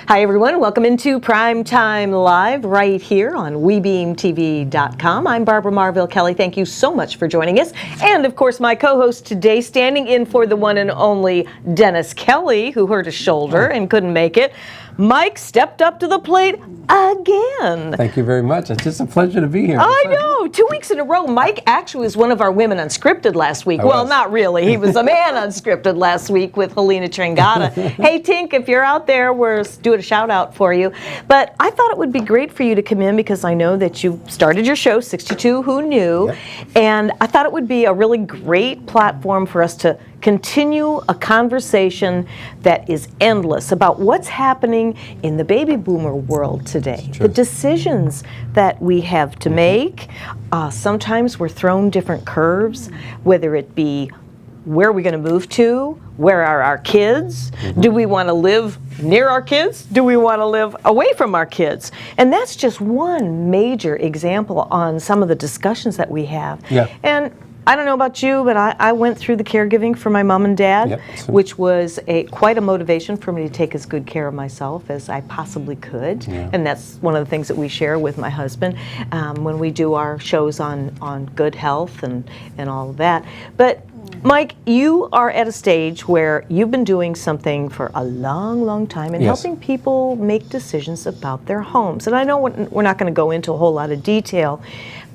Hi everyone, welcome into Primetime Live right here on WeBeamTV.com. I'm Barbara Marville-Kelly. Thank you so much for joining us. And of course my co-host today, standing in for the one and only Dennis Kelly, who hurt his shoulder and couldn't make it. Mike stepped up to the plate again. Thank you very much. It's just a pleasure to be here. I know, 2 weeks in a row. Mike actually was one of our women unscripted last week. Well, not really. He was a man unscripted last week with Helena Tringata. Hey, Tink, if you're out there, we're doing a shout out for you. But I thought it would be great for you to come in because I know that you started your show, 62 Who Knew? Yep. And I thought it would be a really great platform for us to continue a conversation that is endless about what's happening in the baby boomer world today. The decisions that we have to make. Sometimes we're thrown different curves, whether it be where are we going to move to? Where are our kids? Do we want to live near our kids? Do we want to live away from our kids? And that's just one major example on some of the discussions that we have. Yeah. And I don't know about you, but I went through the caregiving for my mom and dad, which was quite a motivation for me to take as good care of myself as I possibly could. Yeah. And that's one of the things that we share with my husband when we do our shows on good health and all of that. But Mike, you are at a stage where you've been doing something for a long, long time and helping people make decisions about their homes. And I know we're not going to go into a whole lot of detail,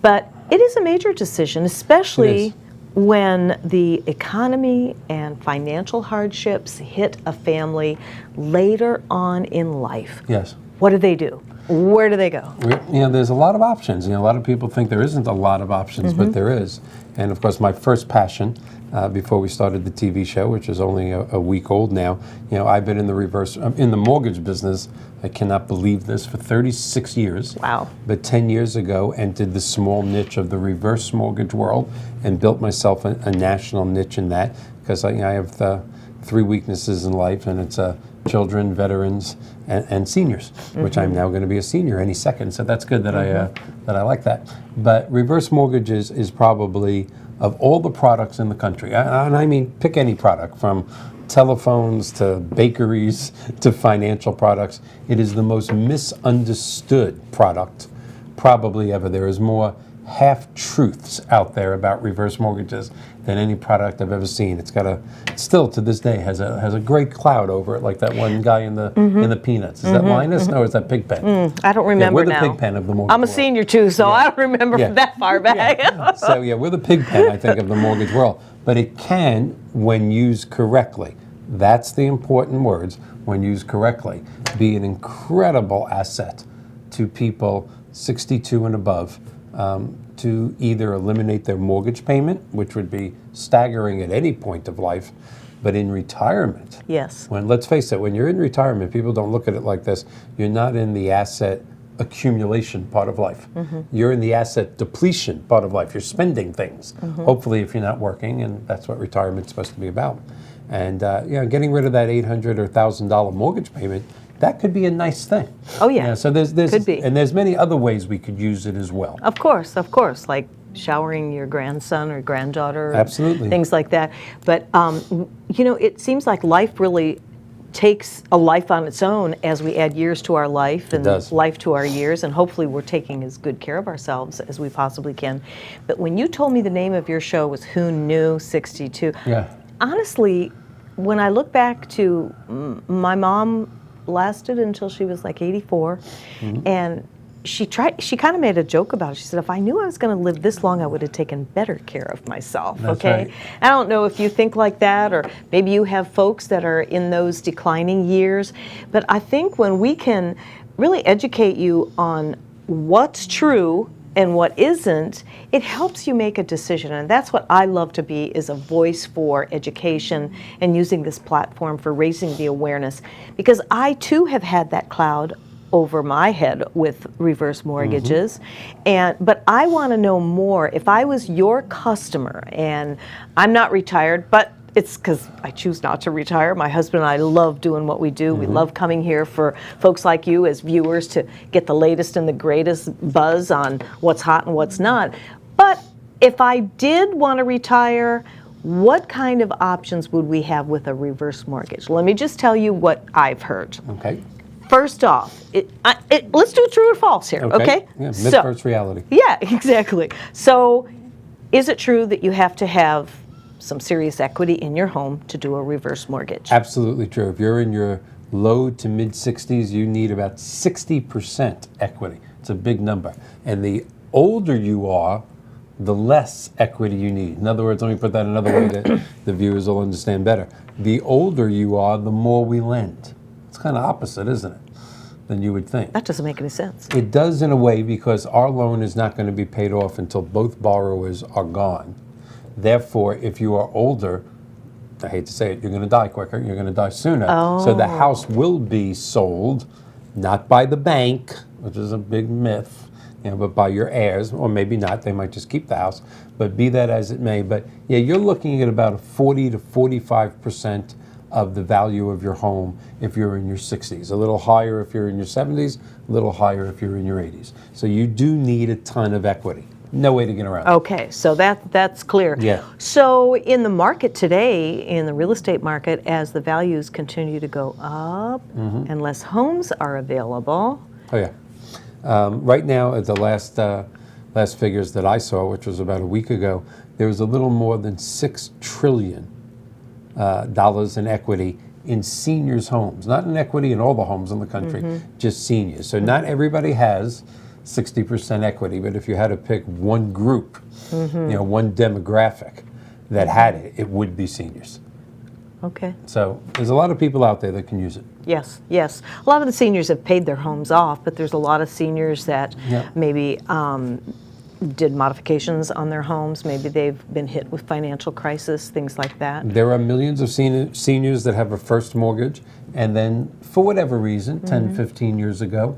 but it is a major decision, especially when the economy and financial hardships hit a family later on in life. Yes. What do they do? Where do they go? You know, there's a lot of options. You know, a lot of people think there isn't a lot of options, but there is. And of course, my first passion, before we started the TV show, which is only a week old now, you know, I've been in the mortgage business. I cannot believe this, for 36 years. Wow. But 10 years ago, entered the small niche of the reverse mortgage world and built myself a national niche in that, because I have three weaknesses in life, and it's children, veterans, and seniors, which I'm now going to be a senior any second. So that's good that I like that. But reverse mortgages is probably, of all the products in the country, and I mean pick any product from telephones to bakeries to financial products, it is the most misunderstood product probably ever. There is more half-truths out there about reverse mortgages than any product I've ever seen. It's got still to this day has a great cloud over it, like that one guy in the Peanuts. Is that Linus? No, is that Pigpen? I don't remember now. We're the Pigpen of the mortgage I'm a senior too, so I don't remember from that far back. So we're the Pigpen, I think, of the mortgage world. But it can, when used correctly, that's the important words, when used correctly, be an incredible asset to people 62 and above, to either eliminate their mortgage payment, which would be staggering at any point of life, but in retirement. Yes. Let's face it, when you're in retirement, people don't look at it like this. You're not in the asset accumulation part of life. You're in the asset depletion part of life. You're spending things, hopefully, if you're not working, and that's what retirement's supposed to be about. And getting rid of that $800 or $1,000 mortgage payment, that could be a nice thing. Oh yeah. So could be. And there's many other ways we could use it as well. Of course, like showering your grandson or granddaughter. Absolutely. Things like that. But it seems like life really takes a life on its own as we add years to our life and life to our years, and hopefully we're taking as good care of ourselves as we possibly can. But when you told me the name of your show was Who Knew 62, honestly, when I look back to my mom lasted until she was like 84, and she kind of made a joke about it. She said, if I knew I was going to live this long, I would have taken better care of myself. That's right. I don't know if you think like that, or maybe you have folks that are in those declining years, but I think when we can really educate you on what's true and what isn't, it helps you make a decision. And that's what I love to be, is a voice for education and using this platform for raising the awareness. Because I too have had that cloud over my head with reverse mortgages. But I want to know more. If I was your customer, and I'm not retired, but it's because I choose not to retire. My husband and I love doing what we do. We love coming here for folks like you as viewers to get the latest and the greatest buzz on what's hot and what's not. But if I did want to retire, what kind of options would we have with a reverse mortgage? Let me just tell you what I've heard. Okay. first off, let's do true or false here, okay? Yeah, myth versus reality. Yeah, exactly. So, is it true that you have to have some serious equity in your home to do a reverse mortgage? Absolutely true. If you're in your low to mid 60s, you need about 60% equity. It's a big number. And the older you are, the less equity you need. In other words, let me put that another way that the viewers will understand better. The older you are, the more we lend. It's kind of opposite, isn't it, than you would think? That doesn't make any sense. It does in a way, because our loan is not going to be paid off until both borrowers are gone. Therefore, if you are older, I hate to say it, you're going to die quicker, you're going to die sooner. So the house will be sold, not by the bank, which is a big myth, but by your heirs, or maybe not, they might just keep the house, but be that as it may. But yeah, you're looking at about a 40 to 45% of the value of your home if you're in your 60s. A little higher if you're in your 70s, a little higher if you're in your 80s. So you do need a ton of equity. No way to get around it. Okay, so that's clear. Yeah. So in the market today, in the real estate market, as the values continue to go up and less homes are available. Oh yeah. Right now, at the last figures that I saw, which was about a week ago, there was a little more than $6 trillion in equity in seniors' homes. Not in equity in all the homes in the country, just seniors. So not everybody has 60% equity, but if you had to pick one group, one demographic that had it, it would be seniors. Okay. So there's a lot of people out there that can use it. Yes, yes. A lot of the seniors have paid their homes off, but there's a lot of seniors that maybe did modifications on their homes. Maybe they've been hit with financial crisis, things like that. There are millions of seniors that have a first mortgage, and then for whatever reason, 10, 15 years ago,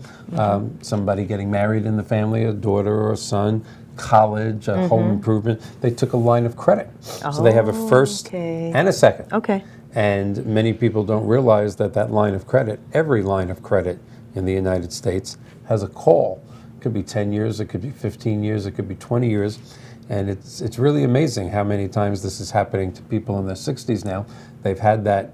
somebody getting married in the family, a daughter or a son, college, a home improvement, they took a line of credit. So they have a first and a second. Okay. And many people don't realize that that line of credit, every line of credit in the United States, has a call. It could be 10 years, it could be 15 years, it could be 20 years. And it's really amazing how many times this is happening to people in their 60s now. They've had that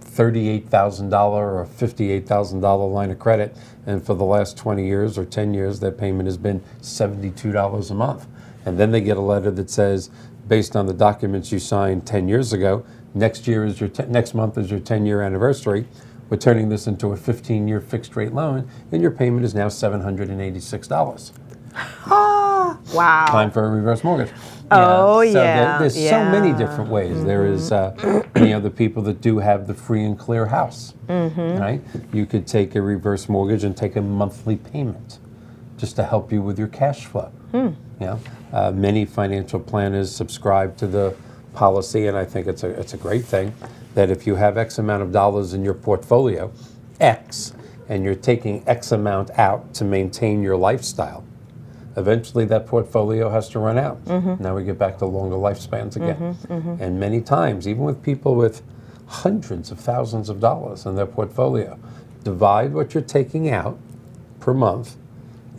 $38,000 or $58,000 line of credit, and for the last 20 years or 10 years, their payment has been $72 a month. And then they get a letter that says, based on the documents you signed 10 years ago, next month is your 10-year anniversary. We're turning this into a 15-year fixed-rate loan, and your payment is now $786. Wow. Time for a reverse mortgage. Oh, So yeah. there's so many different ways. There is, the people that do have the free and clear house, right? You could take a reverse mortgage and take a monthly payment just to help you with your cash flow. Many financial planners subscribe to the policy, and I think it's a great thing, that if you have X amount of dollars in your portfolio, X, and you're taking X amount out to maintain your lifestyle, eventually that portfolio has to run out. Now we get back to longer lifespans again. And many times, even with people with hundreds of thousands of dollars in their portfolio, divide what you're taking out per month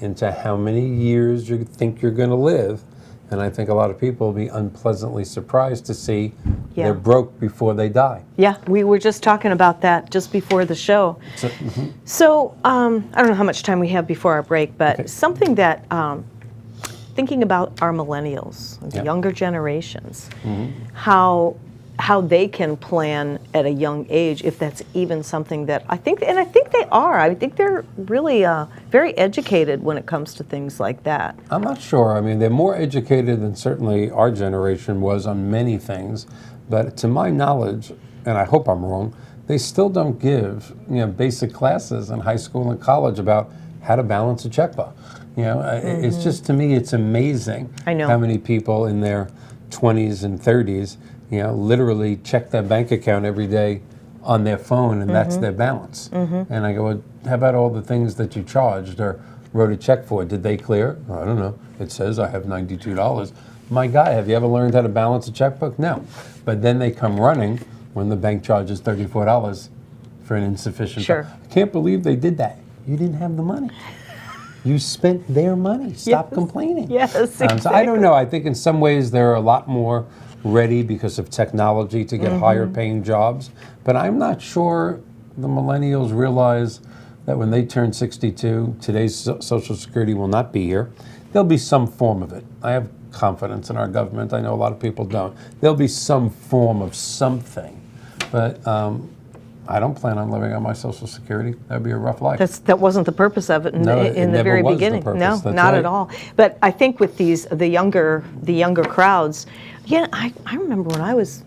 into how many years you think you're going to live. And I think a lot of people will be unpleasantly surprised to see they're broke before they die. Yeah, we were just talking about that just before the show. So I don't know how much time we have before our break, but something that, thinking about our millennials, the younger generations, how they can plan at a young age, if that's even something that I think they are. I think they're really very educated when it comes to things like that. I'm not sure. I mean, they're more educated than certainly our generation was on many things, but to my knowledge, and I hope I'm wrong, they still don't give basic classes in high school and college about how to balance a checkbook. It's just, to me, it's amazing how many people in their 20s and 30s literally check their bank account every day on their phone, and that's their balance. And I go, well, how about all the things that you charged or wrote a check for? Did they clear? Oh, I don't know. It says I have $92. My guy, have you ever learned how to balance a checkbook? No. But then they come running when the bank charges $34 for an insufficient. I can't believe they did that. You didn't have the money. You spent their money. Stop complaining. Yes, exactly. So I don't know. I think in some ways they're a lot more ready because of technology to get higher paying jobs. But I'm not sure the millennials realize that when they turn 62, today's Social Security will not be here. There'll be some form of it. I have confidence in our government. I know a lot of people don't. There'll be some form of something. But I don't plan on living on my Social Security. That'd be a rough life. That wasn't the purpose of it in the very beginning. No, not at all. But I think with the younger crowds, yeah, I remember when I was,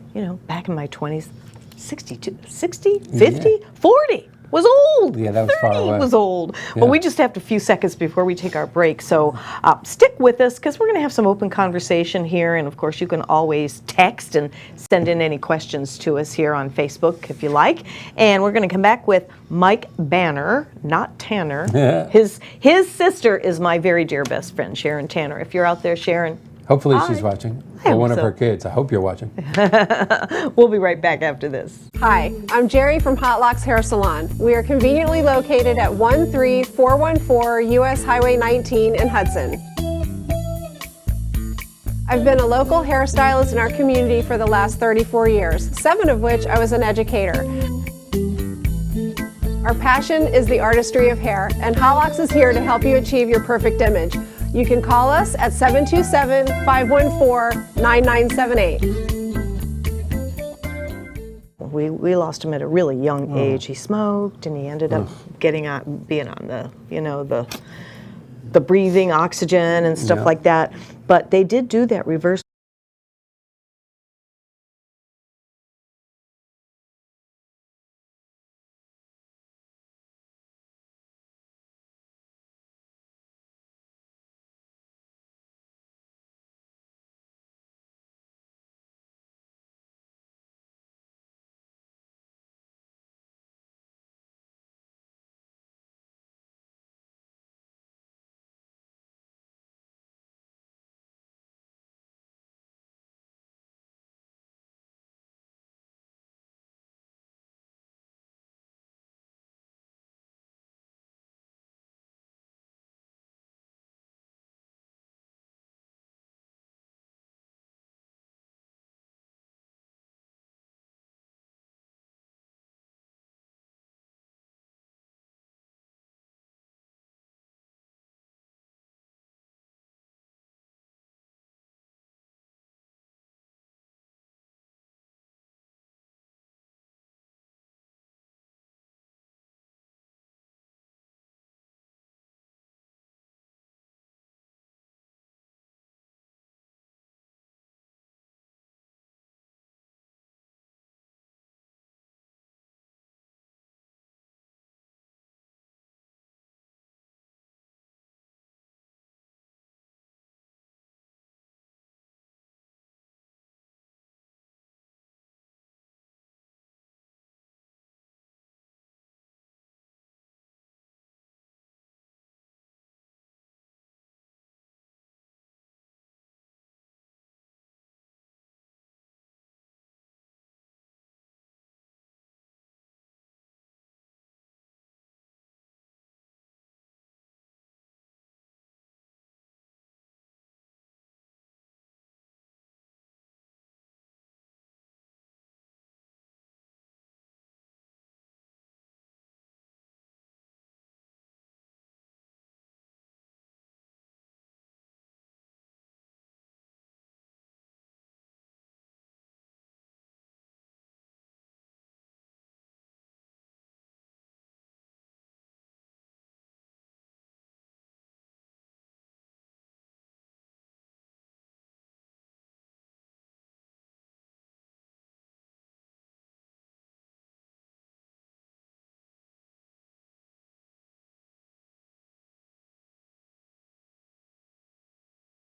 back in my 20s, 62, 60, 50, 40 was old. Yeah, that was 30 far away. was old. Yeah. Well, we just have a few seconds before we take our break, so stick with us because we're going to have some open conversation here, and of course you can always text and send in any questions to us here on Facebook if you like. And we're going to come back with Mike Banner, not Tanner. Yeah. His sister is my very dear best friend, Sharon Tanner. If you're out there, Sharon. Hopefully Hi. she's watching. I Or hope one of so. her kids. I hope you're watching. We'll be right back after this. Hi, I'm Jerry from Hot Locks Hair Salon. We are conveniently located at 13414 US Highway 19 in Hudson. I've been a local hairstylist in our community for the last 34 years, 7 of which I was an educator. Our passion is the artistry of hair, and Hot Locks is here to help you achieve your perfect image. You can call us at 727-514-9978. We lost him at a really young age. He smoked, and he ended up being on the breathing oxygen and stuff like that. But they did do that reverse.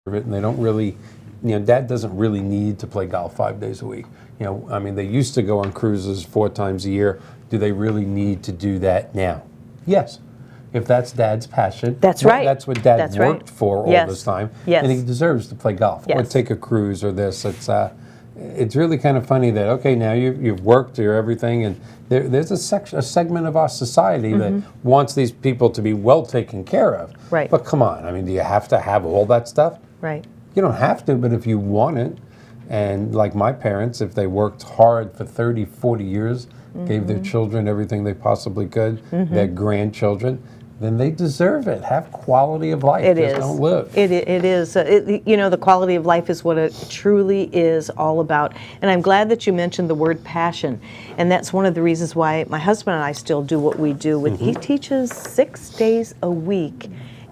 And they don't really, Dad doesn't really need to play golf 5 days a week. I mean, they used to go on cruises 4 times a year. Do they really need to do that now? Yes. If that's Dad's passion. That's right. That's what Dad That's worked right. for all Yes. this time. Yes. And he deserves to play golf or Yes. take a cruise or this. It's really kind of funny that, okay, now you've worked, you're everything, and there's a segment of our society that wants these people to be well taken care of. Right. But come on, I mean, do you have to have all that stuff? Right. You don't have to, but if you want it, And like my parents, if they worked hard for 30, 40 years, gave their children everything they possibly could, their grandchildren, then they deserve it. Have quality of life. It Just is. don't live. It is. The quality of life is what it truly is all about. And I'm glad that you mentioned the word passion. And that's one of the reasons why my husband and I still do what we do. He teaches 6 days a week.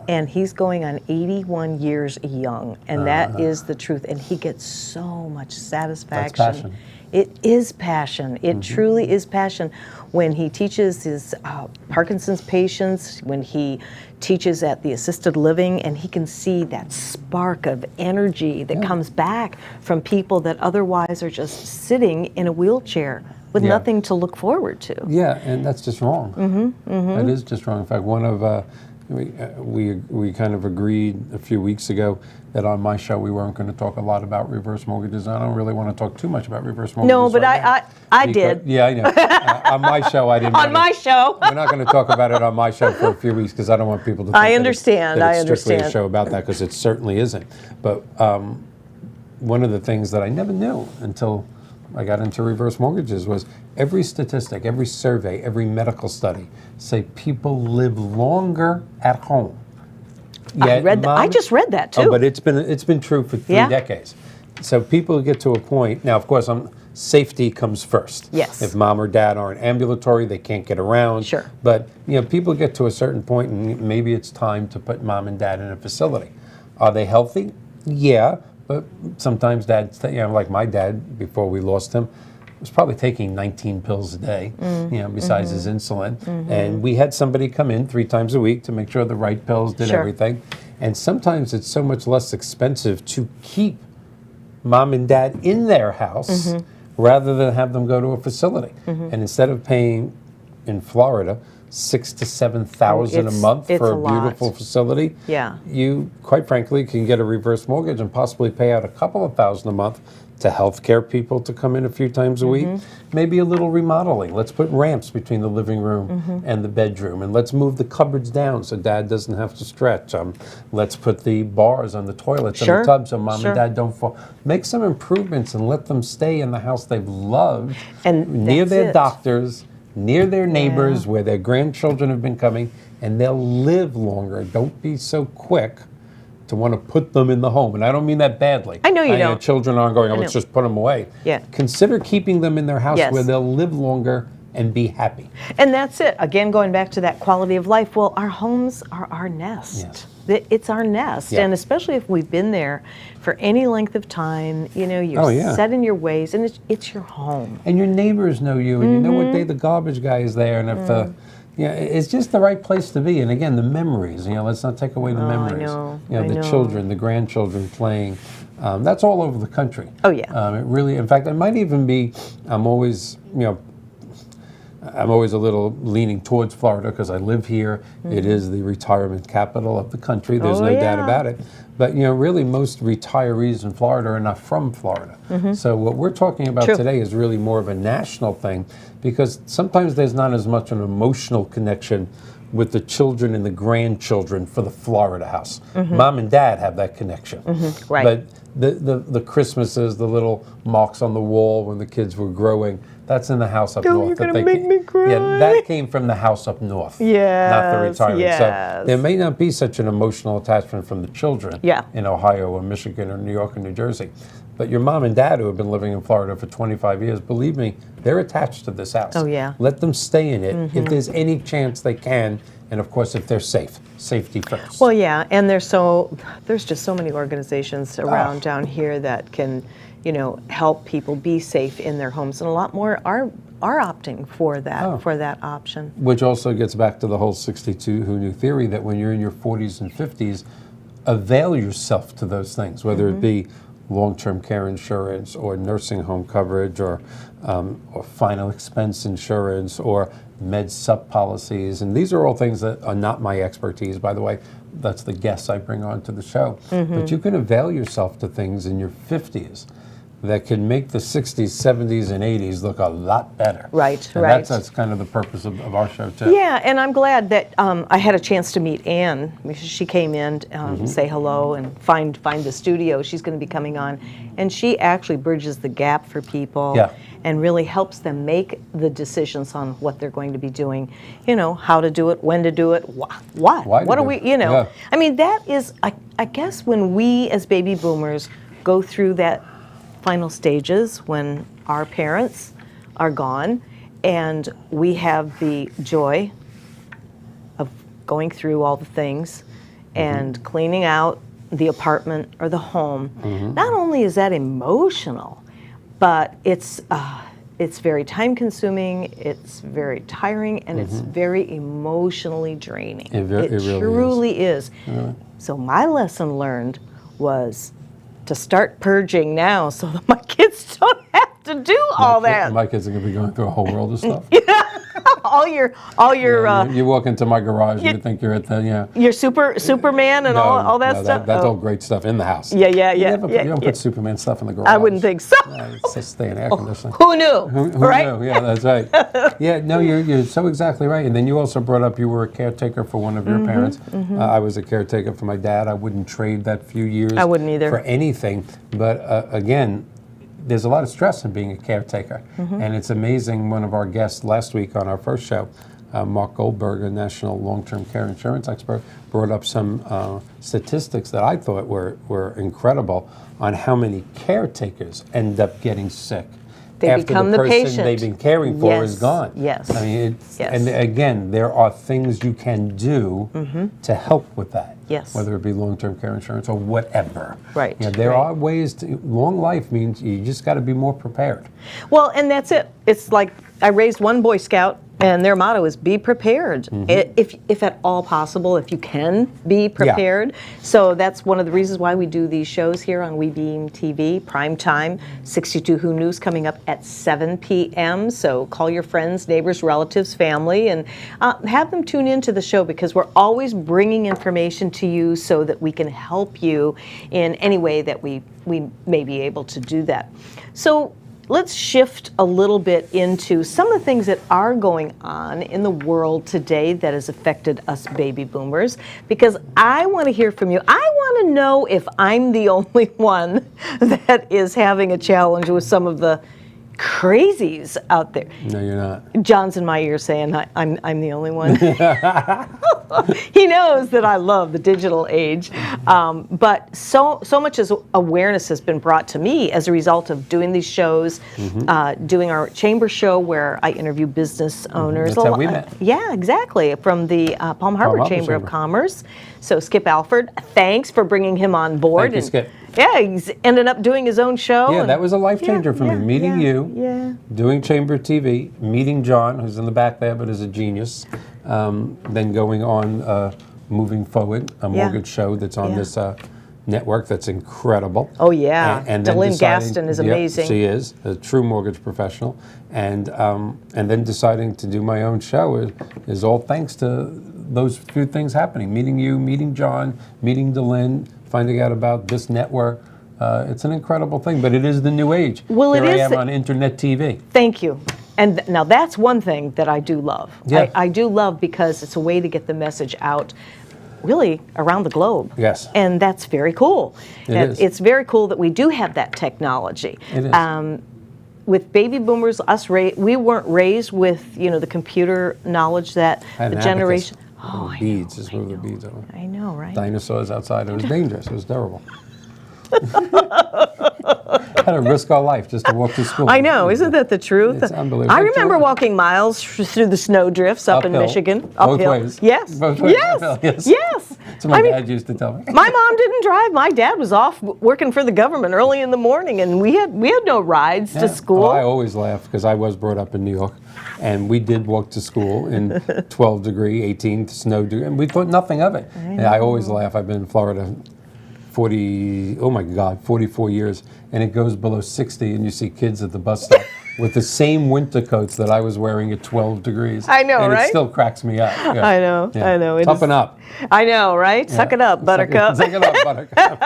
And he's going on 81 years young. And that is the truth. And he gets so much satisfaction. That's passion. It is passion. It truly is passion. When he teaches his Parkinson's patients, when he teaches at the assisted living, and he can see that spark of energy that comes back from people that otherwise are just sitting in a wheelchair with nothing to look forward to. Yeah, and that's just wrong. That is just wrong. In fact, one of we kind of agreed a few weeks ago that on my show we weren't going to talk a lot about reverse mortgages. I don't really want to talk too much about reverse mortgages. No, but right I did. Yeah, I know. On my show, I didn't. On my show. We're not going to talk about it on my show for a few weeks because I don't want people to think I understand. that it's strictly a show about that, because it certainly isn't. But one of the things that I never knew until I got into reverse mortgages was every statistic, every survey, every medical study say people live longer at home. I just read that too. Oh, but it's been true for 3 decades. So people get to a point now. Of course, safety comes first. Yes. If mom or dad aren't ambulatory, they can't get around. Sure. But people get to a certain point, and maybe it's time to put mom and dad in a facility. Are they healthy? Yeah. But sometimes dad, like my dad, before we lost him, was probably taking 19 pills a day, besides his insulin. And we had somebody come in 3 times a week to make sure the right pills did everything. And sometimes it's so much less expensive to keep mom and dad in their house rather than have them go to a facility. And instead of paying in Florida $6,000 to $7,000 a month for a beautiful facility, you quite frankly can get a reverse mortgage and possibly pay out a couple of $1,000 a month to healthcare people to come in a few times a week. Maybe a little remodeling. Let's put ramps between the living room and the bedroom, and let's move the cupboards down so dad doesn't have to stretch. Let's put the bars on the toilets and the tubs so mom and dad don't fall. Make some improvements and let them stay in the house they've loved, and near their doctors, near their neighbors, where their grandchildren have been coming, and they'll live longer. Don't be so quick to want to put them in the home. And I don't mean that badly. I know you don't. Children aren't going, let's just put them away. Yeah. Consider keeping them in their house where they'll live longer and be happy. And that's it. Again, going back to that quality of life. Well, our homes are our nest. It's our nest. And especially if we've been there for any length of time, you're set in your ways, and it's your home. And your neighbors know you, and you know what day the garbage guy is there, and if it's just the right place to be. And again, the memories, let's not take away the memories. I know. Children, the grandchildren playing. That's all over the country. Oh, yeah. It really, in fact, it might even be, I'm always a little leaning towards Florida because I live here. It is the retirement capital of the country. There's no doubt about it. But, really, most retirees in Florida are not from Florida. So what we're talking about today is really more of a national thing, because sometimes there's not as much an emotional connection with the children and the grandchildren for the Florida house. Mom and dad have that connection. Right. But the Christmases, the little marks on the wall when the kids were growing, that's in the house up north. You're gonna make me cry. Yeah, that came from the house up north. Not the retirement. So there may not be such an emotional attachment from the children in Ohio or Michigan or New York or New Jersey. But your mom and dad who have been living in Florida for 25 years, believe me, they're attached to this house. Oh, yeah. Let them stay in it if there's any chance they can. And of course, if they're safe, safety first. Well, yeah, and there's just so many organizations around down here that can, help people be safe in their homes, and a lot more are opting for that option. Which also gets back to the whole 62 Who Knew theory that when you're in your 40s and 50s, avail yourself to those things, whether it be long-term care insurance or nursing home coverage or final expense insurance or med sup policies. And these are all things that are not my expertise, by the way. That's the guests I bring on to the show. But you can avail yourself to things in your 50s that can make the 60s, 70s, and 80s look a lot better. Right, and right. That's kind of the purpose of our show, too. Yeah, and I'm glad that I had a chance to meet Ann. She came in, say hello, and find the studio. She's going to be coming on. And she actually bridges the gap for people and really helps them make the decisions on what they're going to be doing. You know, how to do it, when to do it, what are we, you know. Yeah. I mean, that is, I guess when we as baby boomers go through that final stages when our parents are gone and we have the joy of going through all the things and cleaning out the apartment or the home. Not only is that emotional, but it's very time consuming, it's very tiring, and it's very emotionally draining. It really truly is. So my lesson learned was to start purging now so that my kids don't have to do all that. My kids are going to be going through a whole world of stuff. all your you walk into my garage and you think you're at the, your Superman and all that stuff. That's all great stuff in the house. Yeah. You don't put Superman stuff in the garage. I wouldn't think so. It's just stay in air conditioning. Who knew? Who right? knew? Yeah, that's right. Yeah, no, you're so exactly right. And then you also brought up you were a caretaker for one of your parents. I was a caretaker for my dad. I wouldn't trade that few years. I wouldn't either. For anything. But again, there's a lot of stress in being a caretaker. And it's amazing, one of our guests last week on our first show, Mark Goldberg, a national long-term care insurance expert, brought up some statistics that I thought were incredible on how many caretakers end up getting sick They after become the the person patient. they've been caring for is gone. Yes. I mean, Yes. and again, there are things you can do to help with that. Yes. Whether it be long-term care insurance or whatever. Right, You know, there right. are ways to, long life means you just got to be more prepared. Well, and that's it. It's like I raised one Boy Scout, and their motto is be prepared. If at all possible, if you can be prepared. So that's one of the reasons why we do these shows here on We Beam TV, prime time, 62 Who News coming up at 7 p.m. So call your friends, neighbors, relatives, family, and have them tune into the show because we're always bringing information to you so that we can help you in any way that we may be able to do that. So let's shift a little bit into some of the things that are going on in the world today that has affected us baby boomers, because I want to hear from you. I want to know if I'm the only one that is having a challenge with some of the crazies out there. No, you're not. John's in my ear saying I'm the only one. He knows that I love the digital age, but so much as awareness has been brought to me as a result of doing these shows, doing our chamber show where I interview business owners. That's how we met. Yeah, exactly, from the Palm Harbor Chamber of Commerce. So Skip Alford, thanks for bringing him on board. Thank you, Skip. Yeah, he's ended up doing his own show. Yeah, that was a life changer for me. Meeting you, doing Chamber TV, meeting John, who's in the back there but is a genius, then going on Moving Forward, a mortgage show that's on this network that's incredible. Oh, yeah. And then Delynn deciding- Gaston is amazing. She is a true mortgage professional. And then deciding to do my own show is all thanks to those few things happening. Meeting you, meeting John, meeting Delynn, finding out about this network. It's an incredible thing, but it is the new age. Well, Here it I is am the- on internet TV. Thank you. And now that's one thing that I do love. Yeah. I do love because it's a way to get the message out really around the globe. Yes. And that's very cool. It And is. It's very cool that we do have that technology. It is. With baby boomers, we weren't raised with the computer knowledge that I had the an generation. abacus. Oh, I Beads, know, just I move the know. beads over. I know, right? Dinosaurs outside. It was dangerous. It was terrible. Had to risk our life just to walk to school. I know, isn't that the truth? It's unbelievable. I remember walking miles through the snow drifts up in Uphill. Michigan. Both Uphill. ways. Yes. Both ways Yes. uphill, yes. Yes. That's what my I mean, dad used to tell me. my mom didn't drive. My dad was off working for the government early in the morning, and we had no rides to school. Well, I always laugh because I was brought up in New York, and we did walk to school in 12 degree, 18 snow degree, and we thought nothing of it. And I always laugh. I've been in Florida 44 years, and it goes below 60, and you see kids at the bus stop with the same winter coats that I was wearing at 12 degrees. I know, and right? it still cracks me up. Yeah. I know, Yeah. I know. It Toughen is- up. I know, right? Suck it up, Buttercup. Suck it up, Buttercup.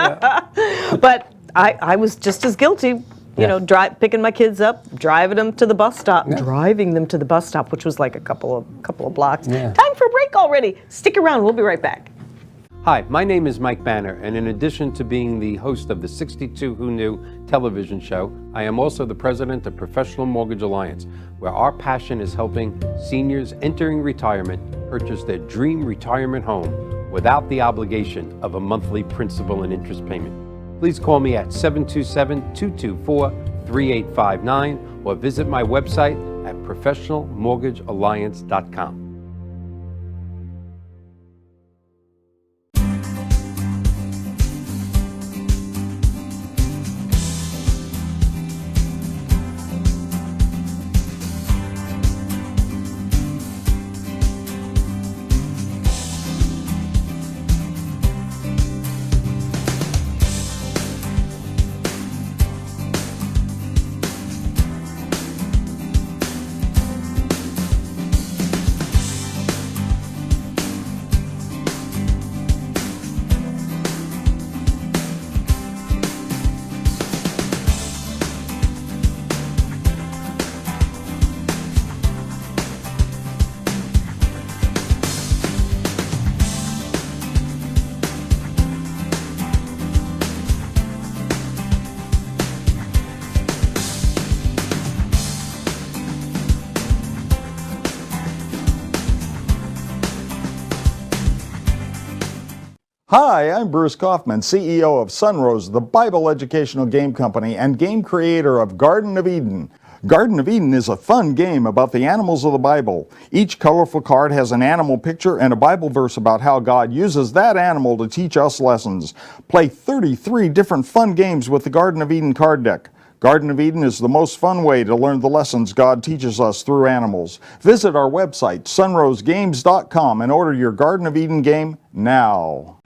Yeah. But I was just as guilty You know, picking my kids up, driving them to the bus stop, driving them to the bus stop, which was like a couple of blocks. Yeah. Time for a break already. Stick around. We'll be right back. Hi, my name is Mike Banner, and in addition to being the host of the 62 Who Knew television show, I am also the president of Professional Mortgage Alliance, where our passion is helping seniors entering retirement purchase their dream retirement home without the obligation of a monthly principal and interest payment. Please call me at 727-224-3859 or visit my website at professionalmortgagealliance.com. Hi, I'm Bruce Kaufman, CEO of Sunrose, the Bible educational game company and game creator of Garden of Eden. Garden of Eden is a fun game about the animals of the Bible. Each colorful card has an animal picture and a Bible verse about how God uses that animal to teach us lessons. Play 33 different fun games with the Garden of Eden card deck. Garden of Eden is the most fun way to learn the lessons God teaches us through animals. Visit our website, sunrosegames.com, and order your Garden of Eden game now.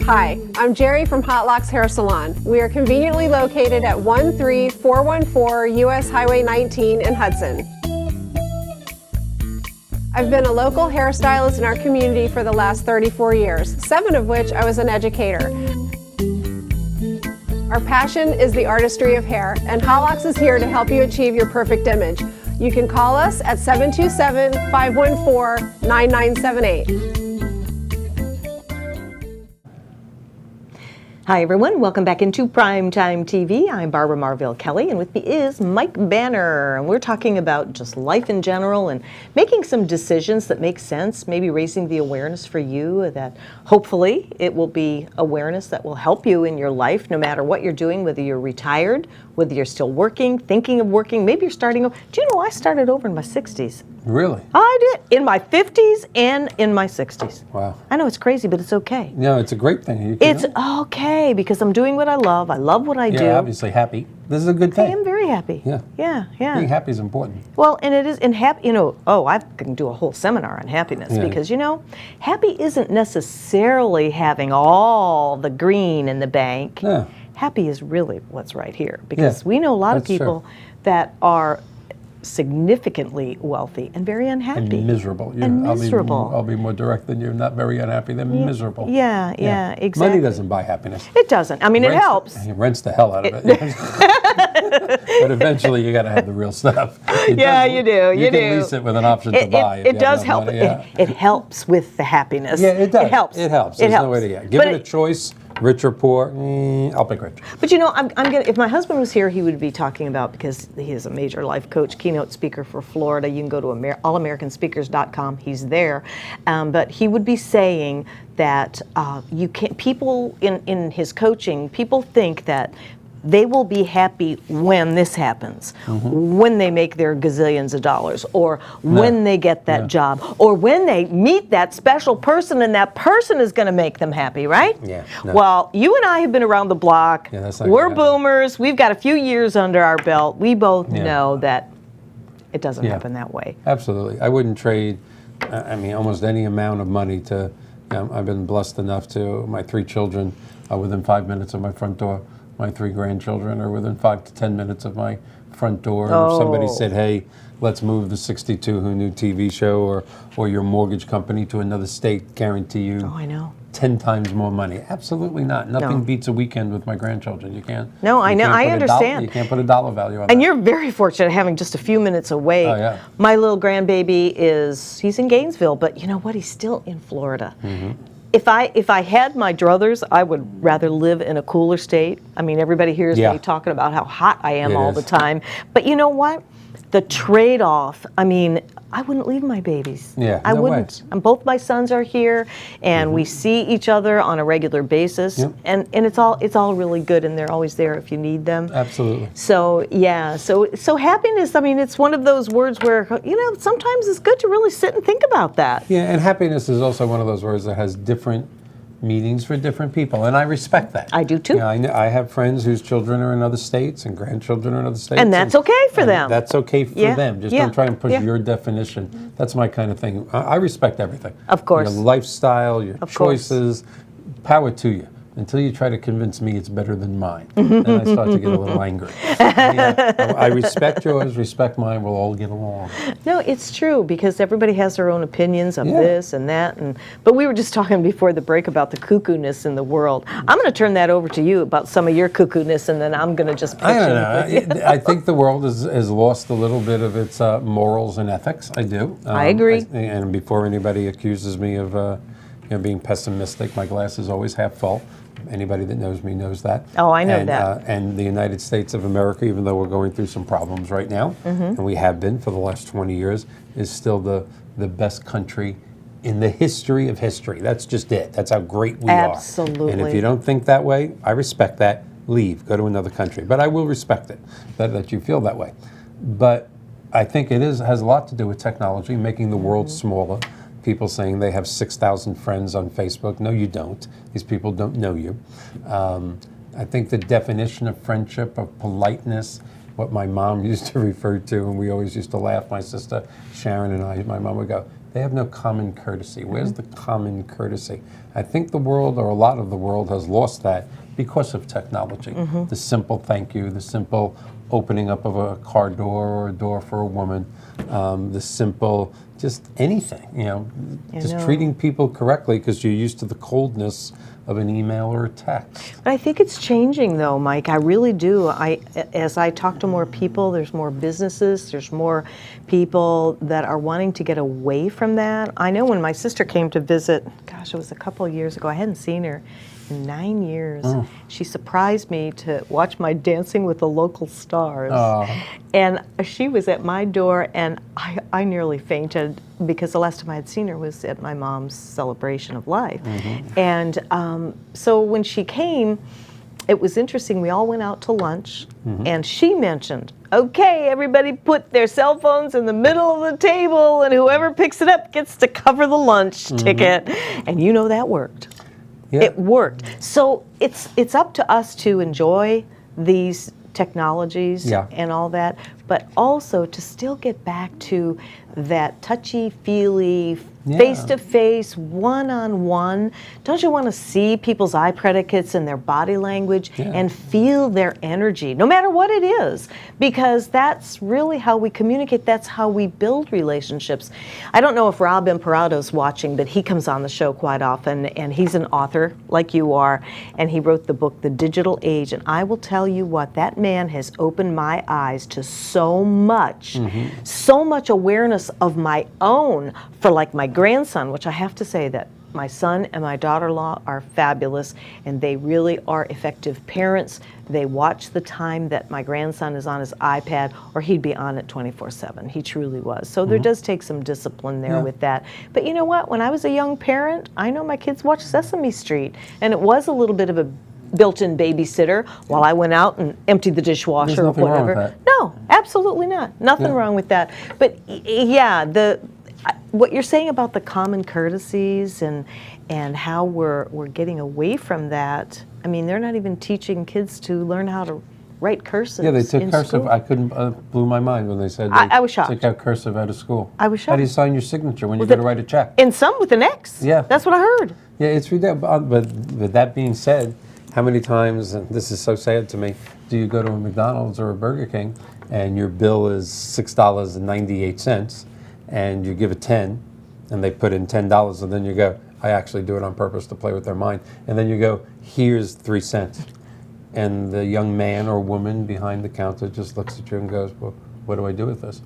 Hi, I'm Jerry from Hot Locks Hair Salon. We are conveniently located at 13414 US Highway 19 in Hudson. I've been a local hairstylist in our community for the last 34 years, 7 of which I was an educator. Our passion is the artistry of hair, and Hot Locks is here to help you achieve your perfect image. You can call us at 727-514-9978. Hi, everyone. Welcome back into Primetime TV. I'm Barbara Marville-Kelly, and with me is Mike Banner. And we're talking about just life in general and making some decisions that make sense, maybe raising the awareness for you that hopefully it will be awareness that will help you in your life, no matter what you're doing, whether you're retired, whether you're still working, thinking of working, maybe you're starting over. Do you know I started over in my 60s? Really? I did, in my 50s and in my 60s. Wow. I know it's crazy, but it's okay. No, it's a great thing. It's okay because I'm doing what I love. I love what I do. You're obviously happy. This is a good I thing. am very happy. Yeah. Yeah, yeah. Being happy is important. Well, and it is, and happy, I can do a whole seminar on happiness because, happy isn't necessarily having all the green in the bank. Yeah. Happy is really what's right here because we know a lot of people that are significantly wealthy and very unhappy. And miserable. I'll be more direct than you. Not very unhappy. They're miserable. Yeah, exactly. Money doesn't buy happiness. It doesn't. I mean, it helps. It rents the hell out of it. But eventually you got to have the real stuff. You do. You can lease it with an option to buy. It does help. It helps with the happiness. Yeah, it does. It helps. There's no way to get. Give it a choice. Rich or poor, I'll pick rich. But I'm gonna. If my husband was here, he would be talking about, because he is a major life coach, keynote speaker for Florida. You can go to allamericanspeakers.com. He's there, but he would be saying that you can't. People in his coaching, people think that they will be happy when this happens, when they make their gazillions of dollars, or when they get that job, or when they meet that special person and that person is going to make them happy, right? Yeah. No. Well, you and I have been around the block. Yeah, that's not We're gonna happen. boomers. We've got a few years under our belt. We both know that it doesn't happen that way. Absolutely. I wouldn't trade, almost any amount of money to, I've been blessed enough to, my 3 children are within 5 minutes of my front door. My 3 grandchildren are within 5 to 10 minutes of my front door. And if somebody said, hey, let's move the 62 Who Knew TV show or your mortgage company to another state, guarantee you Oh, I know. 10 times more money. Absolutely not. Nothing beats a weekend with my grandchildren. You can't. No, I you know. can't I put a understand. You can't put a dollar value on And that. you're very fortunate having just a few minutes away. Oh, yeah. My little grandbaby he's in Gainesville, but you know what? He's still in Florida. If I had my druthers, I would rather live in a cooler state. I mean, everybody hears me talking about how hot I am all the time. But you know what? The trade-off, I wouldn't leave my babies. Yeah, I no wouldn't. way. And both my sons are here, and we see each other on a regular basis. Yep. And it's all really good, and they're always there if you need them. Absolutely. So yeah, so happiness, it's one of those words where, sometimes it's good to really sit and think about that. Yeah, and happiness is also one of those words that has different meanings for different people, and I respect that. I do too. I have friends whose children are in other states and grandchildren are in other states. And that's okay for them. That's okay for them. Just don't try and push your definition. That's my kind of thing. I respect everything. Of course. Your lifestyle, your Of course. choices, power to you. Until you try to convince me it's better than mine. Then I start to get a little angry. I respect yours, respect mine, we'll all get along. No, it's true, because everybody has their own opinions of this and that. But we were just talking before the break about the cuckoo-ness in the world. I'm going to turn that over to you about some of your cuckoo-ness, and then I'm going to just pitch I don't in. know. I think the world has lost a little bit of its morals and ethics. I do. I agree. And before anybody accuses me of being pessimistic, my glass is always half full. Anybody that knows me knows that. Oh, I know that. And the United States of America, even though we're going through some problems right now, and we have been for the last 20 years, is still the best country in the history of history. That's just it. That's how great we are. Absolutely. And if you don't think that way, I respect that. Leave. Go to another country. But I will respect it, that you feel that way. But I think it has a lot to do with technology, making the world smaller. People saying they have 6,000 friends on Facebook. No, you don't. These people don't know you. I think the definition of friendship, of politeness, what my mom used to refer to, and we always used to laugh, my sister Sharon and I, my mom would go, they have no common courtesy. Where's the common courtesy? I think the world, or a lot of the world, has lost that because of technology. The simple thank you, the simple opening up of a car door or a door for a woman, the simple, just anything, just treating people correctly because you're used to the coldness of an email or a text. But I think it's changing, though, Mike. I really do. As I talk to more people, there's more businesses, there's more people that are wanting to get away from that. I know when my sister came to visit, gosh, it was a couple of years ago, I hadn't seen her in 9 years. She surprised me to watch my Dancing with the Local Stars. And she was at my door, and I nearly fainted because the last time I had seen her was at my mom's celebration of life. And so when she came, it was interesting. We all went out to lunch, and she mentioned, okay, everybody put their cell phones in the middle of the table, and whoever picks it up gets to cover the lunch ticket. And that worked. Yeah. It worked. So it's up to us to enjoy these technologies and all that, but also to still get back to that touchy-feely, face-to-face, one-on-one. Don't you want to see people's eye predicates and their body language and feel their energy, no matter what it is? Because that's really how we communicate. That's how we build relationships. I don't know if Rob Imperato's watching, but he comes on the show quite often, and he's an author like you are, and he wrote the book, The Digital Age, and I will tell you what, that man has opened my eyes to so much awareness of my own for like my grandson, which I have to say that my son and my daughter-in-law are fabulous, and they really are effective parents. They watch the time that my grandson is on his iPad, or he'd be on it 24/7. He truly was. So there does take some discipline there with that. But you know what? When I was a young parent, I know my kids watched Sesame Street, and it was a little bit of a built-in babysitter while I went out and emptied the dishwasher There's or nothing wrong whatever. with that. No, absolutely not. Nothing Yeah. wrong with that. But yeah, what you're saying about the common courtesies and how we're getting away from that. I mean, they're not even teaching kids to learn how to write cursive. Yeah, they took in cursive. school. I couldn't, blew my mind when they said they I was shocked. took out cursive out of school. I was How do you shocked. sign your signature when you With go it- to write a check? And some with an X. Yeah. That's what I heard. Yeah, it's ridiculous. But with that being said, how many times, and this is so sad to me, do you go to a McDonald's or a Burger King and your bill is $6.98 and you give a 10 and they put in $10 and then you go, I actually do it on purpose to play with their mind. And then you go, here's 3 cents. And the young man or woman behind the counter just looks at you and goes, well, what do I do with this?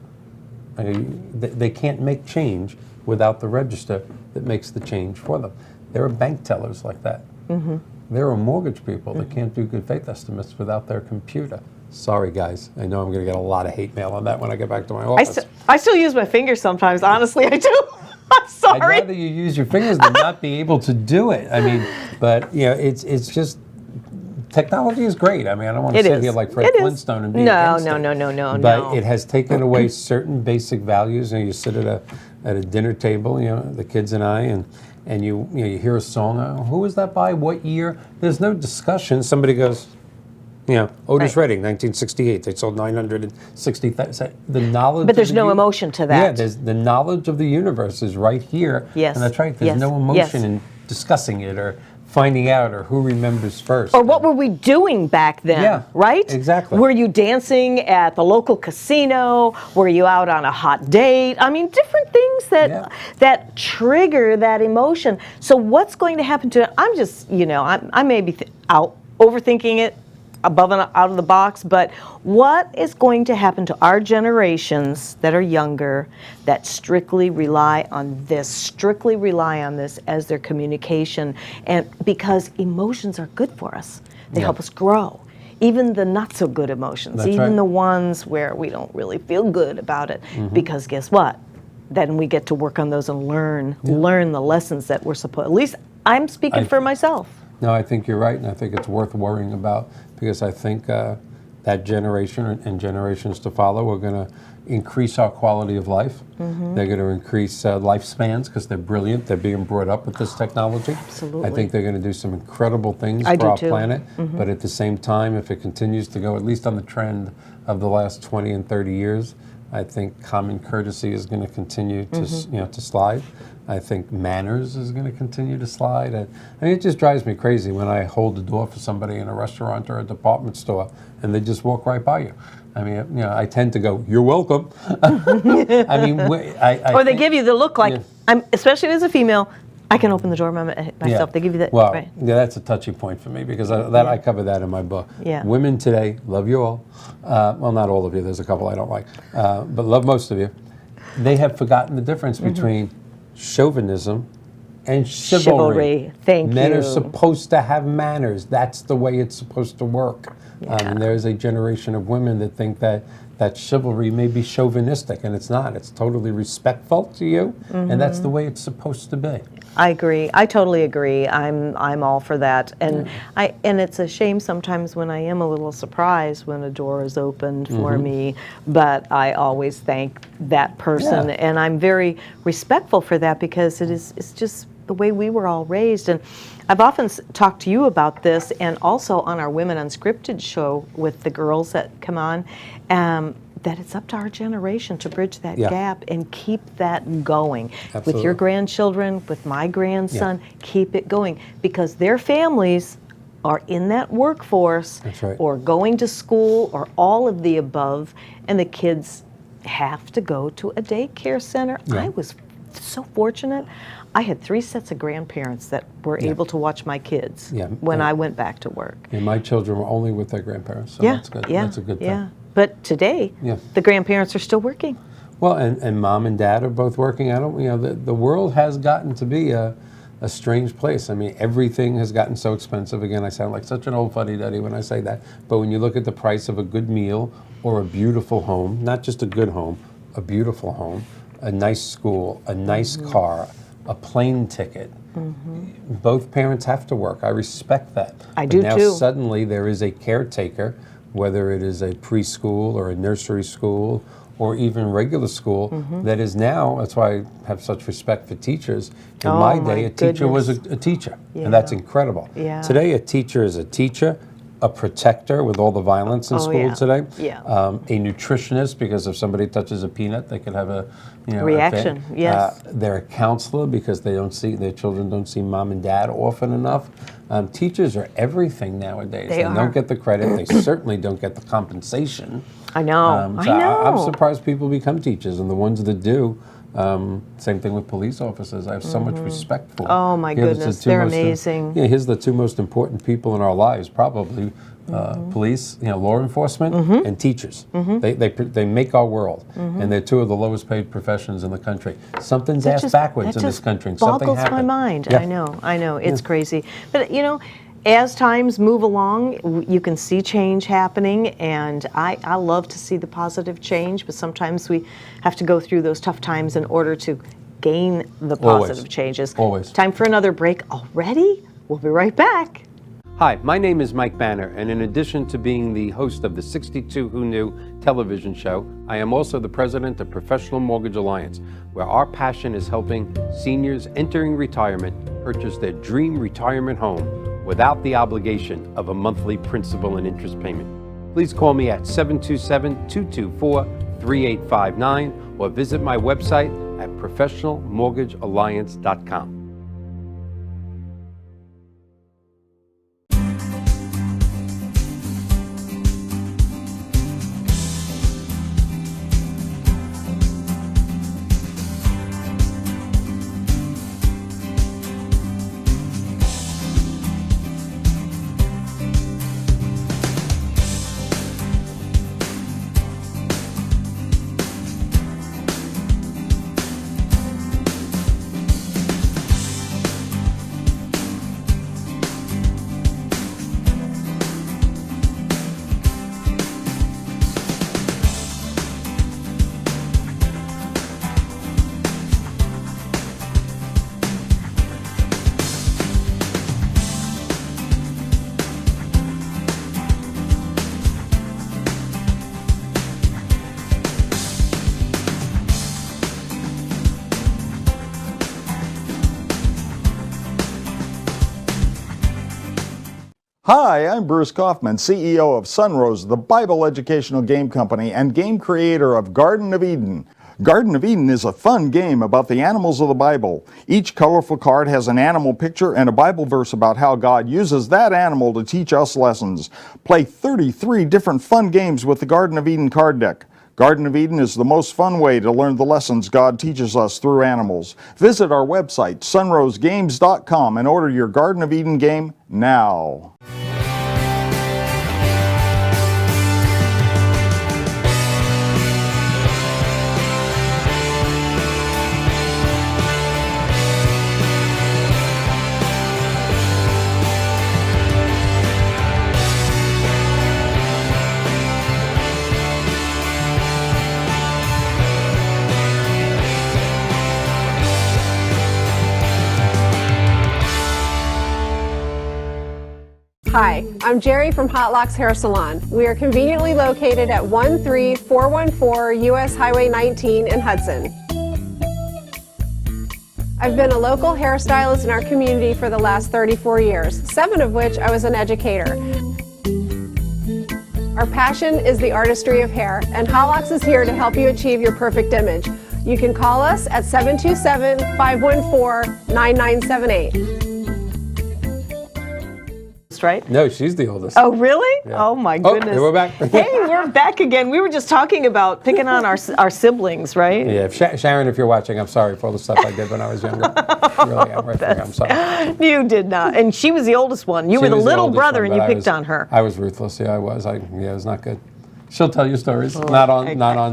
They can't make change without the register that makes the change for them. There are bank tellers like that. Mm-hmm. There are mortgage people that can't do good faith estimates without their computer. Sorry, guys. I know I'm going to get a lot of hate mail on that when I get back to my office. I still use my fingers sometimes. Honestly, I do. I'm I'd sorry. rather you use your fingers than not be able to do it. I mean, but you know, it's just technology is great. I mean, I don't want to It sit is. here like Fred It is. Flintstone and be No, against no, it. no, no, no, But no. it has taken away certain basic values. And you sit at a dinner table, you know, the kids and I, and you hear a song. Oh, who was that by? What year? There's no discussion. Somebody goes, you know, Otis Right. Redding, 1968. They sold 960,000. The knowledge. But there's of the no emotion to Yeah, that. there's the knowledge of the universe is right here. Yes. And that's right. There's Yes. no Yes. emotion in discussing it or finding out or who remembers first. Or what were we doing back then? Yeah, right? exactly. Were you dancing at the local casino? Were you out on a hot date? I mean, different things that trigger that emotion. So what's going to happen to it? I'm just, I may be out overthinking it, above and out of the box, but what is going to happen to our generations that are younger that strictly rely on this as their communication? And because emotions are good for us, they help us grow. Even the not so good emotions, That's even right. the ones where we don't really feel good about it, because guess what? Then we get to work on those and learn the lessons that we're supposed. At least I'm speaking for myself. No, I think you're right, and I think it's worth worrying about because I think that generation and generations to follow are going to increase our quality of life. They're going to increase lifespans because they're brilliant. They're being brought up with this technology. Absolutely. I think they're going to do some incredible things I for do our too. planet. But at the same time, if it continues to go, at least on the trend of the last 20 and 30 years, I think common courtesy is going to continue to, to slide. I think manners is going to continue to slide. I mean, it just drives me crazy when I hold the door for somebody in a restaurant or a department store and they just walk right by you. I mean, I tend to go, "You're welcome." I mean, Or they give you the look like, especially as a female, I can open the door myself. Yeah. They give you that. Well, right. yeah, that's a touchy point for me because I cover that in my book. Yeah. Women today, love you all. Well, not all of you. There's a couple I don't like, but love most of you. They have forgotten the difference between chauvinism and chivalry. Thank Men you. are supposed to have manners. That's the way it's supposed to work. And there's a generation of women that think that chivalry may be chauvinistic, and it's not. It's totally respectful to you, and that's the way it's supposed to be. I agree. I totally agree. I'm all for that. And and it's a shame sometimes when I am a little surprised when a door is opened for me, but I always thank that person, Yeah. and I'm very respectful for that because it's just the way we were all raised. And I've often talked to you about this, and also on our Women Unscripted show with the girls that come on, that it's up to our generation to bridge that gap and keep that going. With Absolutely. your grandchildren, with my grandson, keep it going because their families are in that workforce That's right. or going to school or all of the above, and the kids have to go to a daycare center. Yeah. I was so fortunate. I had 3 sets of grandparents that were able to watch my kids when I went back to work. And my children were only with their grandparents, so that's good. That's a good thing. Yeah. But today, the grandparents are still working. Well, and mom and dad are both working. I don't, the world has gotten to be a strange place. I mean, everything has gotten so expensive. Again, I sound like such an old fuddy-duddy when I say that. But when you look at the price of a good meal or a beautiful home, not just a good home, a beautiful home, a nice school, a nice car, a plane ticket. Both parents have to work. I respect that. I But do now too. suddenly there is a caretaker, whether it is a preschool or a nursery school or even regular school, that is now, that's why I have such respect for teachers. In Oh, my my day, a teacher was a goodness. teacher, and that's Yeah. incredible. Yeah. Today, a teacher is a teacher, a protector with all the violence in Oh, school yeah. today, Yeah. a nutritionist, because if somebody touches a peanut, they could have a Reaction, a fit. yes. They're a counselor because they don't see their children don't see mom and dad often enough. Teachers are everything nowadays. They don't are. get the credit. They certainly don't get the compensation. I know. So I know. I'm surprised people become teachers, and the ones that do. Same thing with police officers. I have so much respect for. Oh, my Here's the goodness, two they're most amazing. Yeah, here's the two most important people in our lives, probably police, law enforcement, and teachers. They make our world, and they're two of the lowest paid professions in the country. Something's That ass just- backwards that in this just country. And something boggles my happened. mind. Yeah. I know. It's crazy. But as times move along, you can see change happening, and I love to see the positive change, but sometimes we have to go through those tough times in order to gain the positive Always. changes. Always. Time for another break already? We'll be right back. Hi, my name is Mike Banner, and in addition to being the host of the 62 Who Knew television show, I am also the president of Professional Mortgage Alliance, where our passion is helping seniors entering retirement purchase their dream retirement home without the obligation of a monthly principal and interest payment. Please call me at 727-224-3859 or visit my website at professionalmortgagealliance.com. Hi, I'm Bruce Kaufman, CEO of Sunrose, the Bible educational game company and game creator of Garden of Eden. Garden of Eden is a fun game about the animals of the Bible. Each colorful card has an animal picture and a Bible verse about how God uses that animal to teach us lessons. Play 33 different fun games with the Garden of Eden card deck. Garden of Eden is the most fun way to learn the lessons God teaches us through animals. Visit our website, sunrosegames.com, and order your Garden of Eden game now. Hi, I'm Jerry from Hot Locks Hair Salon. We are conveniently located at 13414 US Highway 19 in Hudson. I've been a local hairstylist in our community for the last 34 years, 7 of which I was an educator. Our passion is the artistry of hair, and Hot Locks is here to help you achieve your perfect image. You can call us at 727-514-9978. Right? No, she's the oldest. Oh, really? Yeah. Oh, my Oh, goodness. hey, we're back. Hey, we're back again. We were just talking about picking on our siblings, right? Yeah, Sharon, if you're watching, I'm sorry for all the stuff I did when I was younger. Really, I'm sorry. You did not. And she was the oldest one. You She were the was little oldest brother, one, and you but picked on her. I was ruthless. Yeah, I was. It was not good. She'll tell you stories. Not on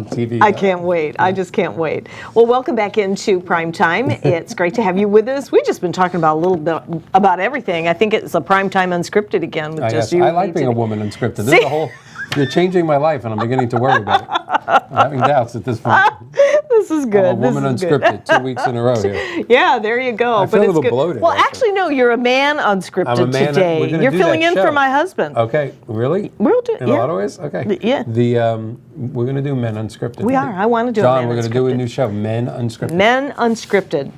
TV. I can't wait. I just can't wait. Well, welcome back into Prime Time. It's great to have you with us. We've just been talking about a little bit about everything. I think it's a Prime Time Unscripted again with just you. I like being a woman unscripted. This is the whole. You're changing my life, and I'm beginning to worry about it. I'm having doubts at this point. The This is good. I'm a woman This is good. unscripted 2 weeks in a row here. Yeah, there you go. I feel a it's little good. bloated, Well, actually. actually, no, you're a man unscripted I'm a man. today. We're gonna You're do filling that in for show. my husband. Okay, really? We'll do. In Yeah. a lot of ways? Okay. Yeah. We're going to do Men Unscripted. We are. I want to do John, a man we're going to do a unscripted. new show, Men Unscripted. Men unscripted.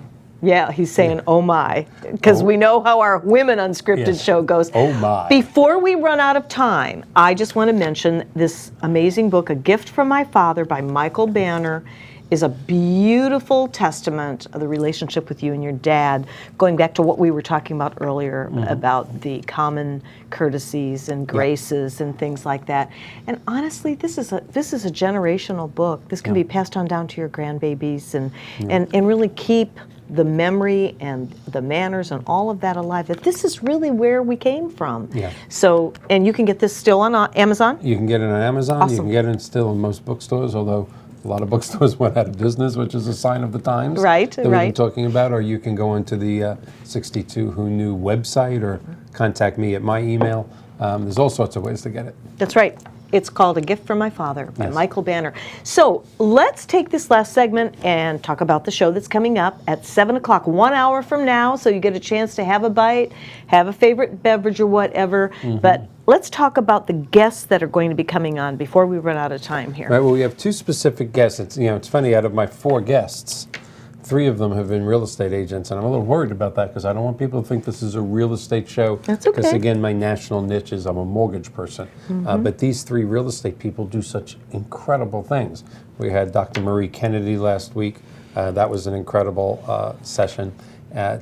Yeah, he's saying, oh my, because we know how our women unscripted Yes. show goes. Oh my. Before we run out of time, I just want to mention this amazing book, A Gift from My Father by Micheal Banner, is a beautiful testament of the relationship with you and your dad, going back to what we were talking about earlier about the common courtesies and graces and things like that. And honestly, this is a generational book. This can be passed on down to your grandbabies and really keep the memory and the manners and all of that alive, that this is really where we came from. Yeah. So, and you can get this still on Amazon? You can get it on Amazon. You Awesome. can get it still in most bookstores, although a lot of bookstores went out of business, which is a sign of the times Right, that we've been right. talking about. Or you can go into the 62 Who Knew website or contact me at my email. There's all sorts of ways to get it. That's right. It's called A Gift from My Father by Yes. Micheal Banner. So let's take this last segment and talk about the show that's coming up at 7 o'clock, 1 hour from now, so you get a chance to have a bite, have a favorite beverage or whatever. But let's talk about the guests that are going to be coming on before we run out of time here. Right. Well, we have two specific guests. It's funny. Out of my 4 guests, 3 of them have been real estate agents, and I'm a little worried about that because I don't want people to think this is a real estate show. That's okay. Because again, my national niche is I'm a mortgage person. But these 3 real estate people do such incredible things. We had Dr. Marie Kennedy last week. That was an incredible session.